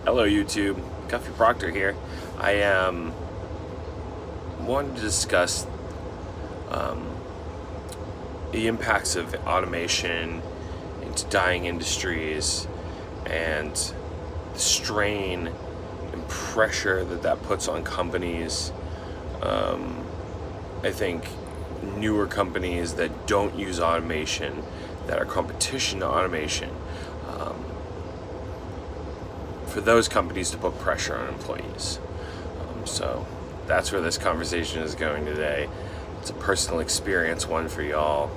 Hello YouTube, Cuffy Proctor here. I wanted to discuss the impacts of automation into dying industries and the strain and pressure that puts on companies. I think newer companies that don't use automation, that are competition to automation, for those companies to put pressure on employees. So that's where this conversation is going today. It's a personal experience, one for y'all,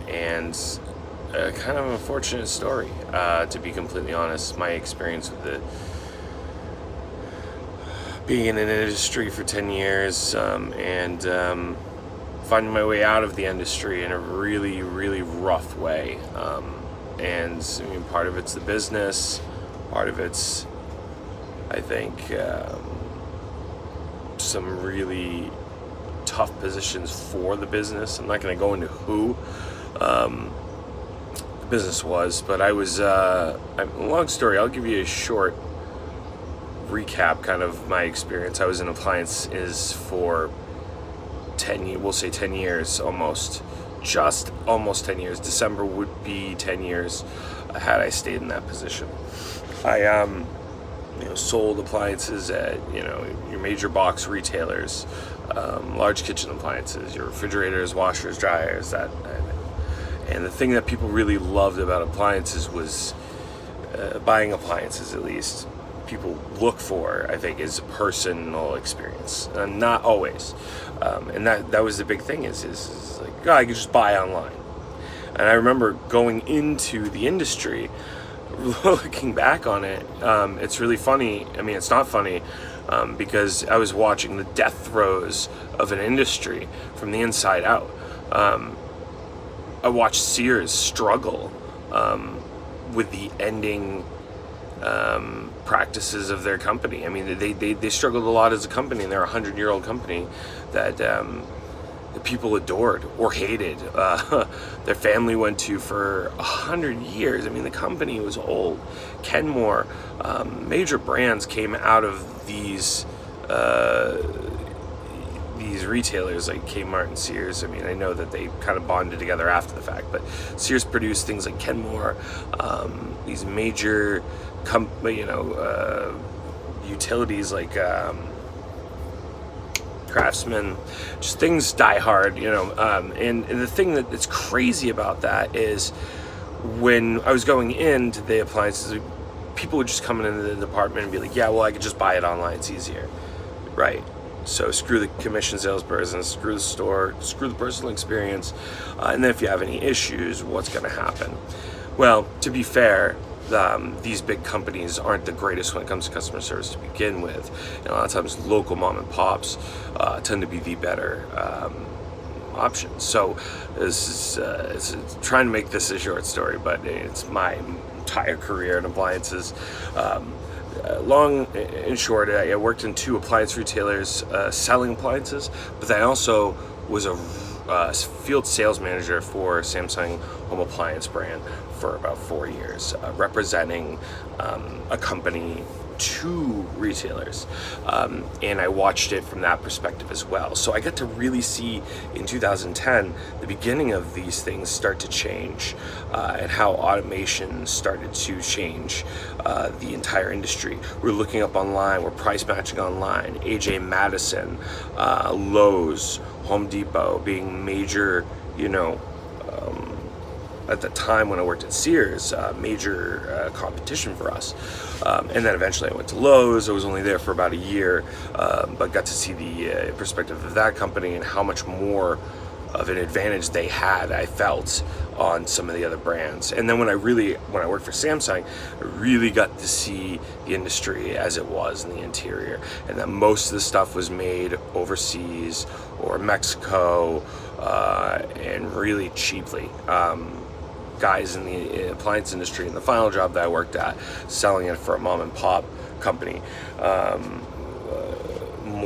and a kind of unfortunate story, to be completely honest. My experience with being in an industry for 10 years and finding my way out of the industry in a really, really rough way. And I mean, part of it's the business, part of it's, I think, some really tough positions for the business. I'm not going to go into who the business was, but I was, long story, I'll give you a short recap kind of my experience. I was in appliances for 10 years almost. Just almost 10 years. December would be 10 years had I stayed in that position. I sold appliances at your major box retailers, large kitchen appliances, your refrigerators, washers, dryers, and the thing that people really loved about appliances was buying appliances, at least people look for, I think, is a personal experience, and not always. And that was the big thing is like, oh, I could just buy online. And I remember going into the industry, looking back on it, it's really funny. I mean, it's not funny, because I was watching the death throes of an industry from the inside out. I watched Sears struggle with the ending practices of their company. I mean, they struggled a lot as a company, and they're a 100-year-old company that people adored or hated. Their family went to for 100 years. I mean, the company was old. Kenmore, major brands came out of these retailers like Kmart and Sears. I mean, I know that they kind of bonded together after the fact, but Sears produced things like Kenmore, these major utilities like Craftsman, just things die hard, and the thing that's crazy about that is when I was going into the appliances, people would just come into the department and be like, yeah, well, I could just buy it online, it's easier, right? So screw the commission salesperson, screw the store, screw the personal experience, and then if you have any issues, what's going to happen? Well, to be fair, these big companies aren't the greatest when it comes to customer service to begin with. And a lot of times local mom and pops tend to be the better option. So this is trying to make this a short story, but it's my entire career in appliances. Long and short, I worked in 2 appliance retailers selling appliances, but I also was a field sales manager for Samsung home appliance brand for about 4 years, representing a company to retailers, and I watched it from that perspective as well. So I got to really see in 2010 the beginning of these things start to change, and how automation started to change the entire industry. We're looking up online, we're price matching online. AJ Madison, Lowe's, Home Depot being major, at the time when I worked at Sears, major competition for us. And then eventually I went to Lowe's. I was only there for about a year, but got to see the perspective of that company and how much more of an advantage they had, I felt, on some of the other brands. And then when I worked for Samsung, I really got to see the industry as it was in the interior, and that most of the stuff was made overseas or Mexico, and really cheaply. Guys in the appliance industry, in the final job that I worked at, selling it for a mom and pop company,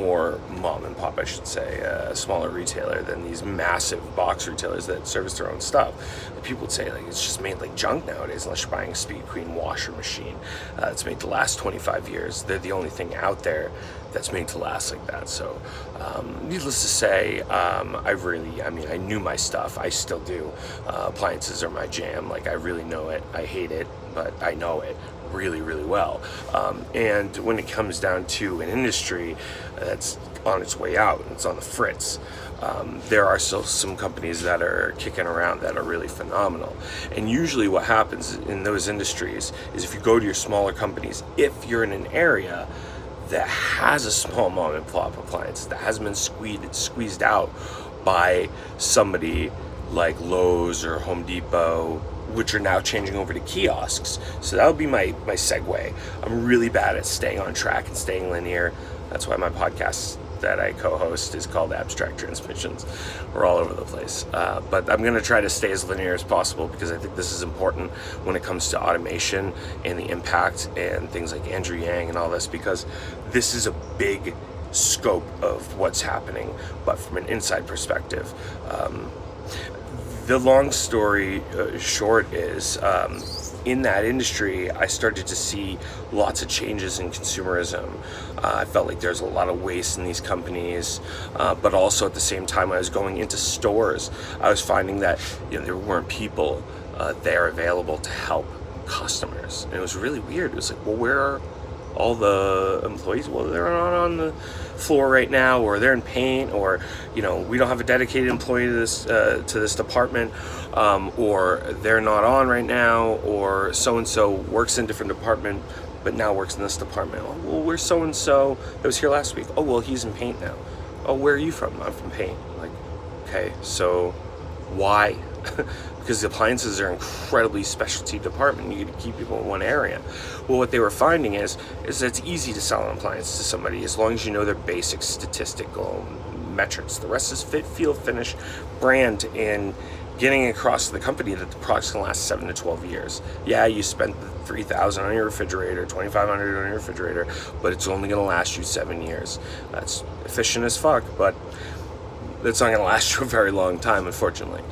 more mom and pop, I should say, a smaller retailer than these massive box retailers that service their own stuff. People would say, like, it's just made like junk nowadays, unless you're buying a Speed Queen washer machine. It's made to last 25 years. They're the only thing out there that's made to last like that. So needless to say, I knew my stuff. I still do. Appliances are my jam. Like, I really know it. I hate it, but I know it really, really well. And when it comes down to an industry that's on its way out, it's on the fritz, there are still some companies that are kicking around that are really phenomenal. And usually what happens in those industries is, if you go to your smaller companies, if you're in an area that has a small mom and pop appliance that hasn't been squeezed out by somebody like Lowe's or Home Depot, which are now changing over to kiosks. So that would be my segue. I'm really bad at staying on track and staying linear. That's why my podcast that I co-host is called Abstract Transmissions. We're all over the place. But I'm going to try to stay as linear as possible, because I think this is important when it comes to automation and the impact and things like Andrew Yang and all this, because this is a big scope of what's happening, but from an inside perspective. The long story short is, in that industry, I started to see lots of changes in consumerism. I felt like there's a lot of waste in these companies, but also at the same time, I was going into stores. I was finding that there weren't people there available to help customers, and it was really weird. It was like, well, where are all the employees? Well, they're not on the floor right now, or they're in paint, or we don't have a dedicated employee to this department, or they're not on right now, or so and so works in a different department but now works in this department. Oh, well, where's so and so that was here last week? Oh, well, he's in paint now. Oh, where are you from? I'm from paint. Like, okay, so why? Because the appliances are an incredibly specialty department. You get to keep people in one area. Well, what they were finding is that it's easy to sell an appliance to somebody as long as you know their basic statistical metrics. The rest is fit, feel, finish, brand, and getting across to the company that the product's gonna last 7 to 12 years. Yeah, you spent $3,000 on your refrigerator, $2,500 on your refrigerator, but it's only gonna last you 7 years. That's efficient as fuck, but that's not going to last you a very long time, unfortunately.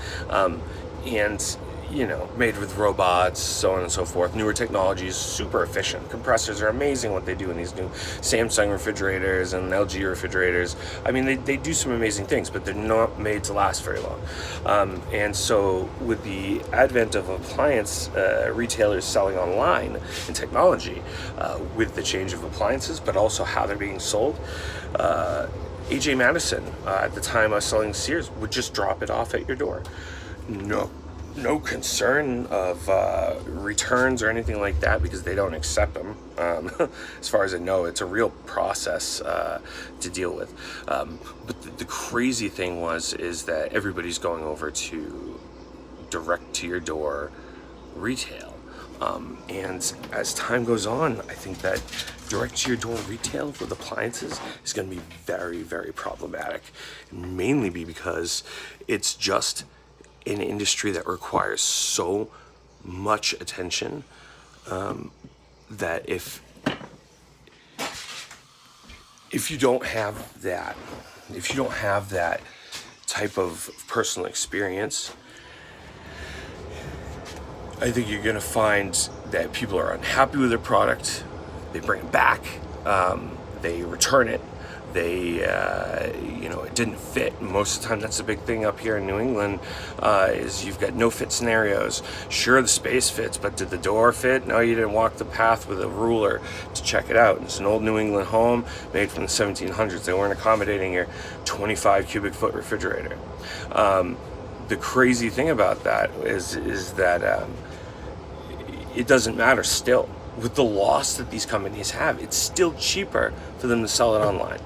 And made with robots, so on and so forth. Newer technologies, super efficient. Compressors are amazing what they do in these new Samsung refrigerators and LG refrigerators. I mean, they do some amazing things, but they're not made to last very long. And so with the advent of appliance retailers selling online and technology, with the change of appliances, but also how they're being sold, AJ Madison, at the time I was selling Sears, would just drop it off at your door. No concern of returns or anything like that, because they don't accept them. As far as I know, it's a real process to deal with. But the crazy thing is that everybody's going over to direct to your door retail. And as time goes on, I think that direct to your door retail with appliances is going to be very, very problematic, mainly because it's just an industry that requires so much attention, that if you don't have that type of personal experience, I think you're going to find that people are unhappy with their product. They bring it back, they return it, it didn't fit. Most of the time, that's the big thing up here in New England, is you've got no fit scenarios. Sure, the space fits, but did the door fit? No, you didn't walk the path with a ruler to check it out. It's an old New England home made from the 1700s. They weren't accommodating your 25 cubic foot refrigerator. The crazy thing about that is that it doesn't matter still. With the loss that these companies have, it's still cheaper for them to sell it online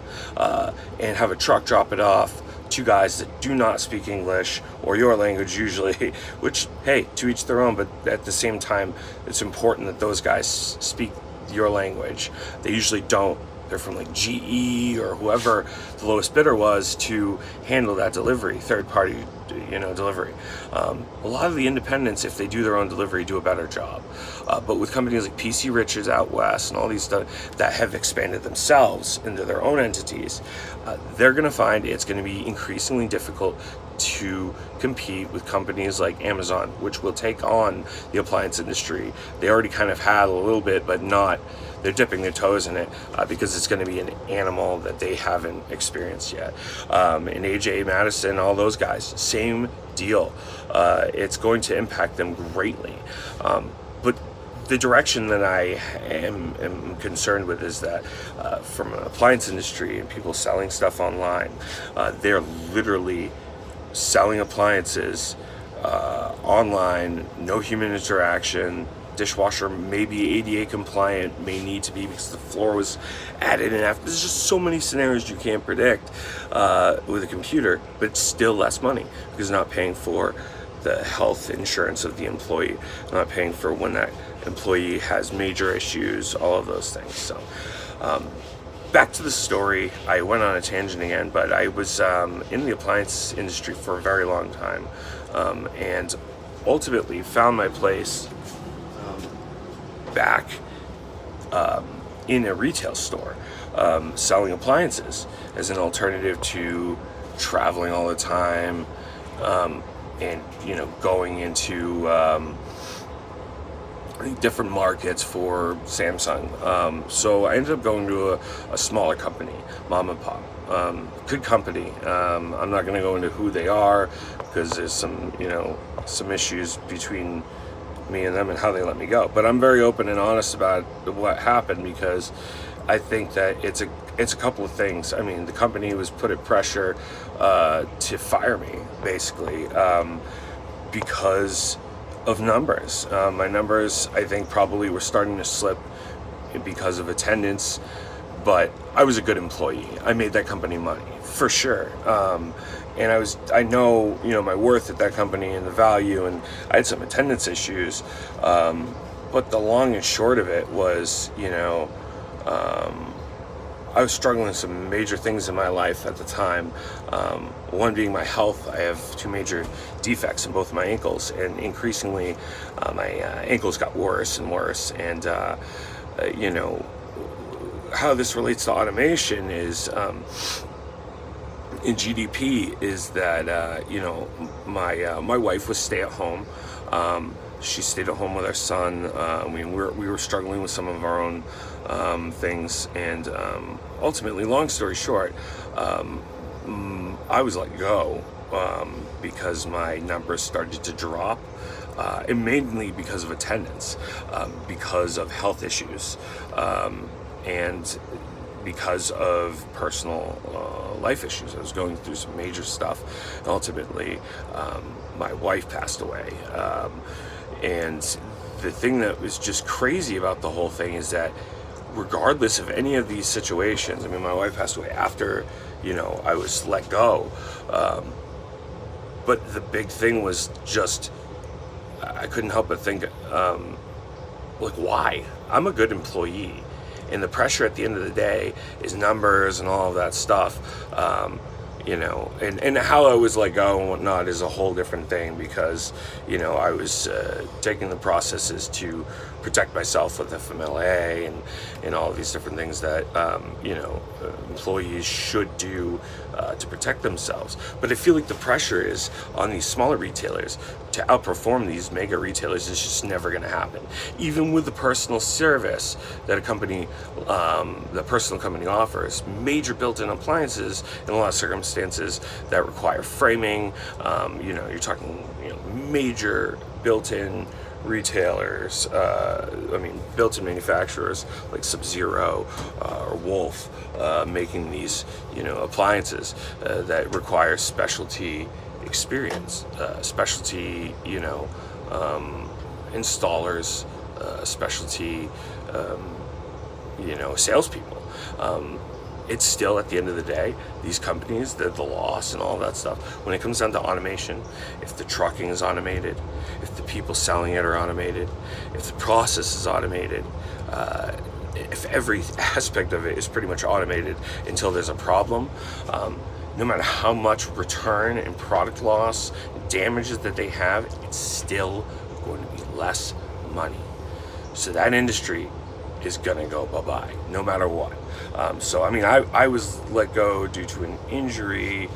and have a truck drop it off to guys that do not speak English or your language usually, which, hey, to each their own, but at the same time, it's important that those guys speak your language. They usually don't contractor from like GE or whoever the lowest bidder was to handle that delivery, third party, delivery. A lot of the independents, if they do their own delivery, do a better job. But with companies like PC Richards out west and all these stuff that have expanded themselves into their own entities, they're going to find it's going to be increasingly difficult to compete with companies like Amazon, which will take on the appliance industry. They already kind of had a little bit, but not. They're dipping their toes in it because it's going to be an animal that they haven't experienced yet. And AJ Madison, all those guys, same deal. It's going to impact them greatly. But the direction that I am concerned with is that from an appliance industry and people selling stuff online, they're literally selling appliances online, no human interaction. Dishwasher may be ADA compliant, may need to be because the floor was added in after. There's just so many scenarios you can't predict with a computer, but it's still less money because you're not paying for the health insurance of the employee, not paying for when that employee has major issues, all of those things. So back to the story. I went on a tangent again, but I was in the appliance industry for a very long time, and ultimately found my place back in a retail store, selling appliances as an alternative to traveling all the time, and going into different markets for Samsung. So I ended up going to a smaller company, mom and pop. Good company. I'm not going to go into who they are because there's some issues between me and them and how they let me go. But I'm very open and honest about what happened because I think that it's a couple of things. I mean, the company was put at pressure to fire me, basically, because of numbers. My numbers, I think, probably were starting to slip because of attendance, but I was a good employee. I made that company money, for sure. And I know my worth at that company and the value, and I had some attendance issues, but the long and short of it was, I was struggling with some major things in my life at the time. One being my health. I have two major defects in both of my ankles, and increasingly my ankles got worse and worse. And how this relates to automation is in GDP is that my wife was stay at home. She stayed at home with our son. We were struggling with some of our own things, and ultimately, long story short, I was let go because my numbers started to drop, and mainly because of attendance, because of health issues, and because of personal life issues. I was going through some major stuff, and ultimately my wife passed away. And the thing that was just crazy about the whole thing is that regardless of any of these situations, I mean, my wife passed away after, I was let go. But the big thing was just, I couldn't help but think, why? I'm a good employee. And the pressure at the end of the day is numbers and all of that stuff. And how I was let go and whatnot is a whole different thing because, I was taking the processes to protect myself with FMLA and all of these different things that, employees should do to protect themselves. But I feel like the pressure is on these smaller retailers to outperform these mega retailers is just never going to happen. Even with the personal service that the personal company offers, major built-in appliances in a lot of circumstances that require framing, you're talking, major built-in retailers, built-in manufacturers like Sub-Zero or Wolf, making these, appliances that require specialty experience, specialty, installers, specialty, salespeople. It's still, at the end of the day, these companies, the loss and all that stuff, when it comes down to automation, if the trucking is automated, if the people selling it are automated, if the process is automated, if every aspect of it is pretty much automated until there's a problem, no matter how much return and product loss, damages that they have, it's still going to be less money. So that industry is gonna go bye-bye, no matter what. So I mean, I was let go due to an injury.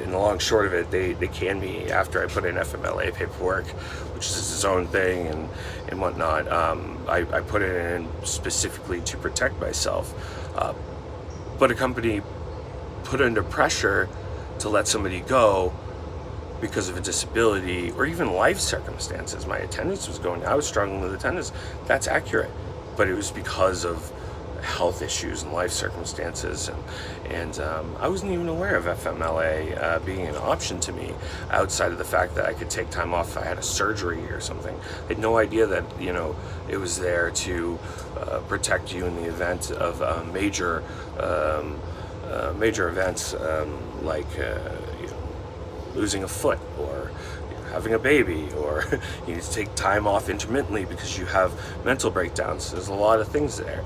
In the long short of it, they canned me after I put in FMLA paperwork, which is its own thing and whatnot. I put it in specifically to protect myself, but a company put under pressure to let somebody go because of a disability or even life circumstances. My attendance was going, I was struggling with attendance. That's accurate, but it was because of health issues and life circumstances, and I wasn't even aware of FMLA being an option to me, outside of the fact that I could take time off if I had a surgery or something. I had no idea that, you know, it was there to protect you in the event of major events, like you know, losing a foot, or having a baby, or you need to take time off intermittently because you have mental breakdowns. There's a lot of things there,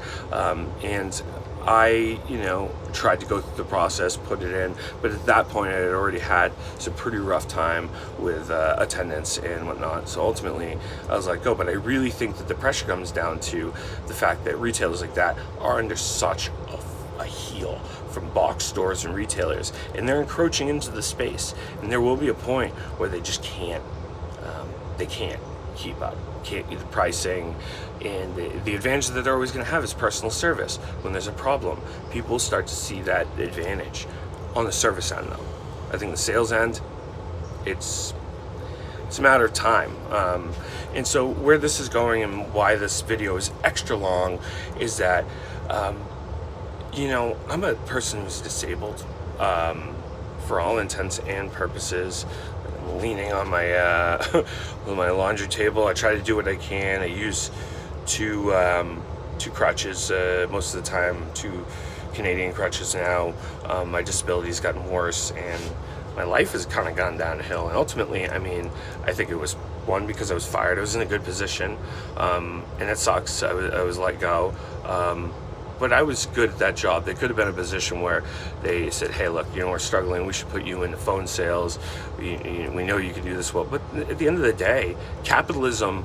and I, you know, tried to go through the process, put it in, but at that point I had already had some pretty rough time with attendance and whatnot. So ultimately I was like, oh, but I really think that the pressure comes down to the fact that retailers like that are under such a heel from box stores and retailers, and they're encroaching into the space, and there will be a point where they just can't keep up, can't do the pricing, and the advantage that they're always going to have is personal service. When there's a problem, people start to see that advantage on the service end, though. I think the sales end, it's a matter of time. And so where this is going and why this video is extra long is that you know, I'm a person who's disabled for all intents and purposes. I'm leaning on my on my laundry table. I try to do what I can. I use two crutches most of the time, 2 Canadian crutches now. My disability's gotten worse, and my life has kind of gone downhill. And ultimately, I mean, I think it was one, because I was fired. I was in a good position, and it sucks. I was let go. But I was good at that job. There could have been a position where they said, hey, look, you know, we're struggling. We should put you into phone sales. We know you can do this well. But at the end of the day, capitalism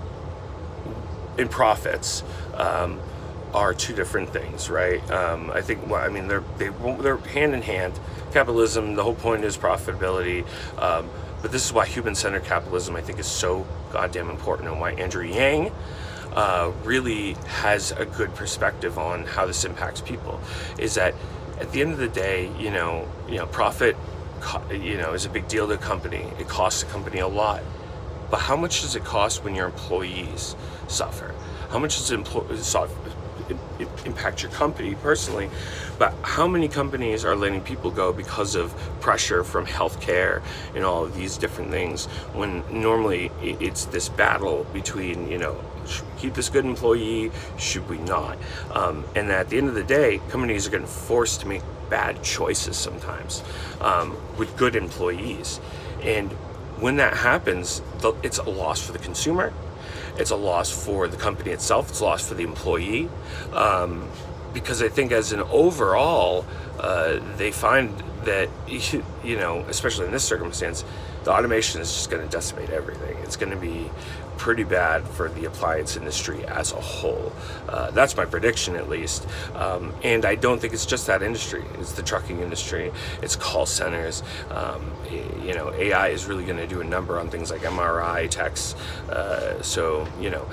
and profits are 2 different things, right? I think, well, I mean, they're hand in hand. Capitalism, the whole point is profitability. But this is why human-centered capitalism, I think, is so goddamn important, and why Andrew Yang really has a good perspective on how this impacts people. Is that at the end of the day, you know, profit, you know, is a big deal to a company. It costs a company a lot. But how much does it cost when your employees suffer? How much does it impact your company personally? But how many companies are letting people go because of pressure from healthcare and all of these different things, when normally it's this battle between, you know, should we keep this good employee, should we not? And at the end of the day, companies are getting forced to make bad choices sometimes with good employees. And when that happens, it's a loss for the consumer, it's a loss for the company itself, it's a loss for the employee, because I think as an overall, they find that, you know, especially in this circumstance, the automation is just going to decimate everything. It's going to be pretty bad for the appliance industry as a whole. That's my prediction, at least. And I don't think it's just that industry. It's the trucking industry. It's call centers. You know, AI is really going to do a number on things like MRI techs. So, you know,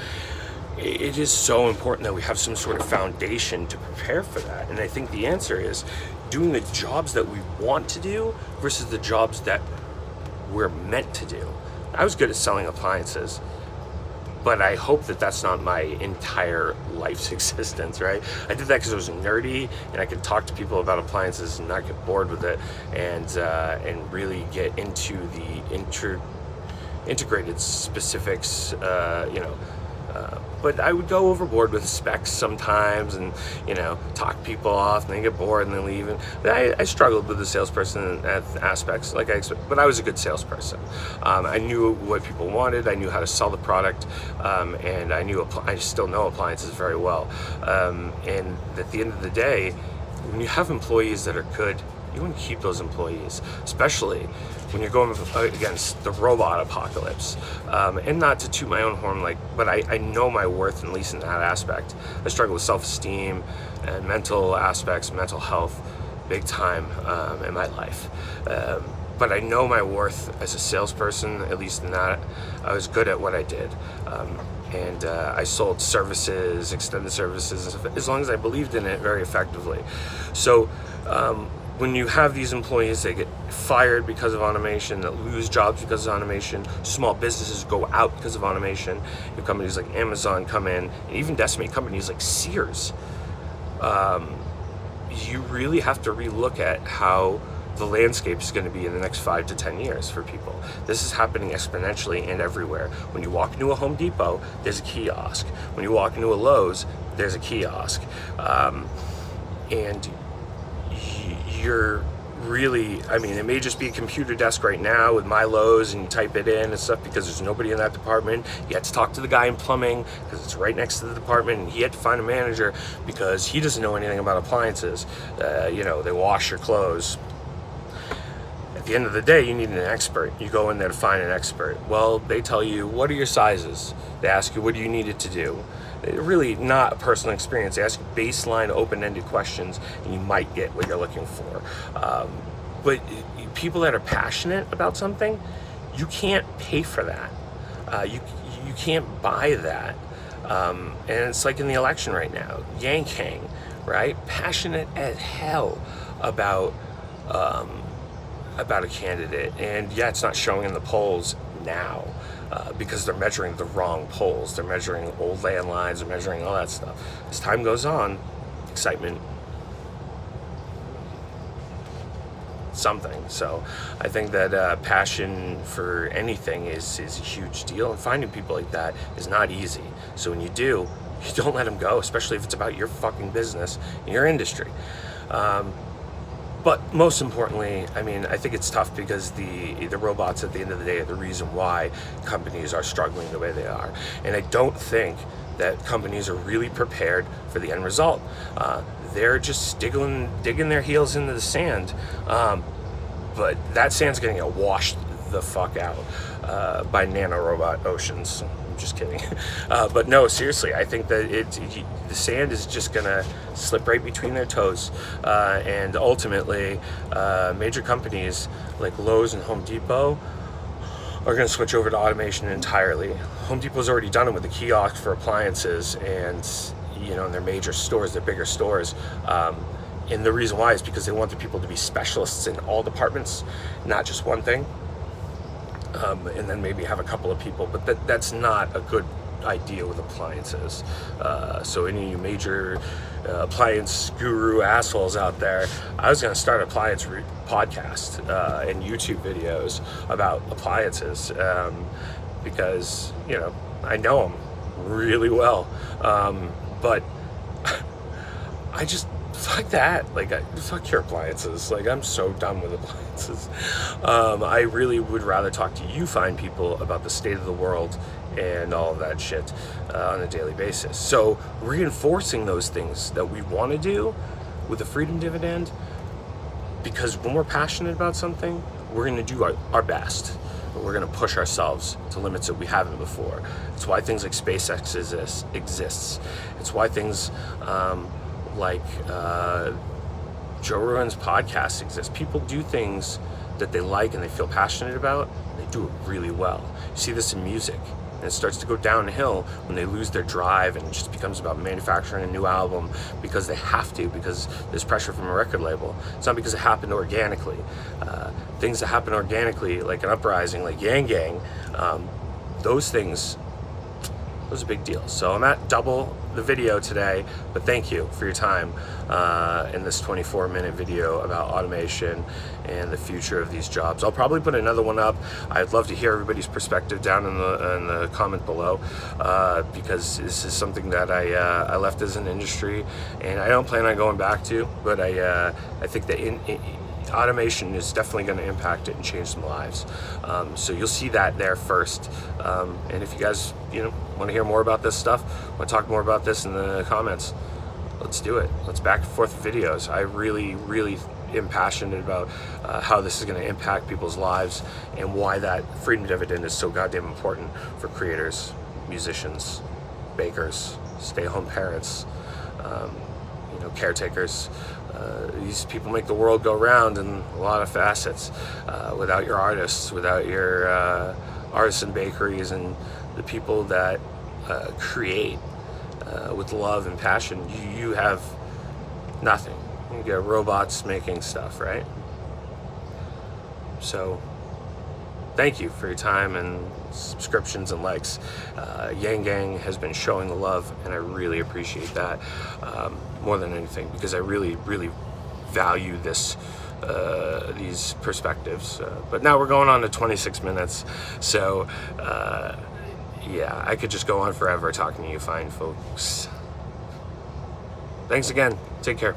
it is so important that we have some sort of foundation to prepare for that. And I think the answer is doing the jobs that we want to do versus the jobs that we're meant to do. I was good at selling appliances, but I hope that that's not my entire life's existence, right? I did that because I was nerdy and I could talk to people about appliances and not get bored with it, and really get into the integrated specifics, you know, but I would go overboard with specs sometimes, and talk people off, and they get bored and they leave. And I struggled with the salesperson aspects, but I was a good salesperson. I knew what people wanted. I knew how to sell the product, and I still know appliances very well. And at the end of the day, when you have employees that are good, you want to keep those employees, especially when you're going against the robot apocalypse. And not to toot my own horn, but I know my worth, at least in that aspect. I struggle with self-esteem and mental aspects, mental health, big time in my life. But I know my worth as a salesperson, at least in that I was good at what I did. And I sold services, extended services, as long as I believed in it very effectively. So when you have these employees that get fired because of automation, that lose jobs because of automation, small businesses go out because of automation, you have companies like Amazon come in, and even decimate companies like Sears, you really have to relook at how the landscape is going to be in the next 5 to 10 years for people. This is happening exponentially and everywhere. When you walk into a Home Depot, there's a kiosk. When you walk into a Lowe's, there's a kiosk. And you're really, it may just be a computer desk right now with my Lowe's, and you type it in and stuff because there's nobody in that department. You had to talk to the guy in plumbing because it's right next to the department, and he had to find a manager because he doesn't know anything about appliances. They wash your clothes. At the end of the day, you need an expert. You go in there to find an expert. Well, they tell you, what are your sizes? They ask you, what do you need it to do? Really not a personal experience. They ask you baseline, open-ended questions, and you might get what you're looking for. But people that are passionate about something, you can't pay for that. You can't buy that. And it's like in the election right now, Yang, right? Passionate as hell about a candidate, and it's not showing in the polls now because they're measuring the wrong polls. They're measuring old landlines, they're measuring all that stuff. As time goes on, excitement, something. So I think that passion for anything is a huge deal, and finding people like that is not easy. So when you do, you don't let them go, especially if it's about your fucking business and your industry. But most importantly, I think it's tough because the robots at the end of the day are the reason why companies are struggling the way they are. And I don't think that companies are really prepared for the end result. They're just digging their heels into the sand. But that sand's going to get washed the fuck out by nanorobot oceans. I'm just kidding. But no, seriously, I think that the sand is just going to slip right between their toes. And ultimately, major companies like Lowe's and Home Depot are going to switch over to automation entirely. Home Depot's already done it with the kiosks for appliances and, in their major stores, their bigger stores. And the reason why is because they want the people to be specialists in all departments, not just one thing. And then maybe have a couple of people, but that's not a good idea with appliances. So any of you major appliance guru assholes out there, I was going to start an appliance podcast and YouTube videos about appliances because, I know them really well. But I just, fuck that. Fuck your appliances. I'm so done with appliances. I really would rather talk to you fine people about the state of the world and all of that shit on a daily basis. So reinforcing those things that we want to do with the freedom dividend, because when we're passionate about something, we're going to do our best. We're going to push ourselves to limits that we haven't before. It's why things like SpaceX exists. It's why things like Joe Rogan's podcast exists. People do things that they like and they feel passionate about, and they do it really well. You see this in music, and it starts to go downhill when they lose their drive and it just becomes about manufacturing a new album because they have to, because there's pressure from a record label. It's not because it happened organically. Things that happen organically, like an uprising, like Yang, those things, those are a big deal. So I'm at double the video today, but thank you for your time in this 24-minute video about automation and the future of these jobs. I'll probably put another one up. I'd love to hear everybody's perspective down in the comment below, because this is something that I left as an industry, and I don't plan on going back to, but I think that automation is definitely going to impact it and change some lives. So you'll see that there first. And if you guys, want to hear more about this stuff, want to talk more about this in the comments, let's do it. Let's back and forth videos. I really, really am passionate about how this is going to impact people's lives and why that freedom dividend is so goddamn important for creators, musicians, bakers, stay-at-home parents, caretakers. These people make the world go round in a lot of facets. Without your artists, without your artisan bakeries and the people that create with love and passion, you have nothing. You get robots making stuff, right? So thank you for your time and subscriptions and likes. Yang Gang has been showing the love, and I really appreciate that more than anything, because I really, really value this these perspectives. But now we're going on to 26 minutes, so yeah, I could just go on forever talking to you fine folks. Thanks again. Take care.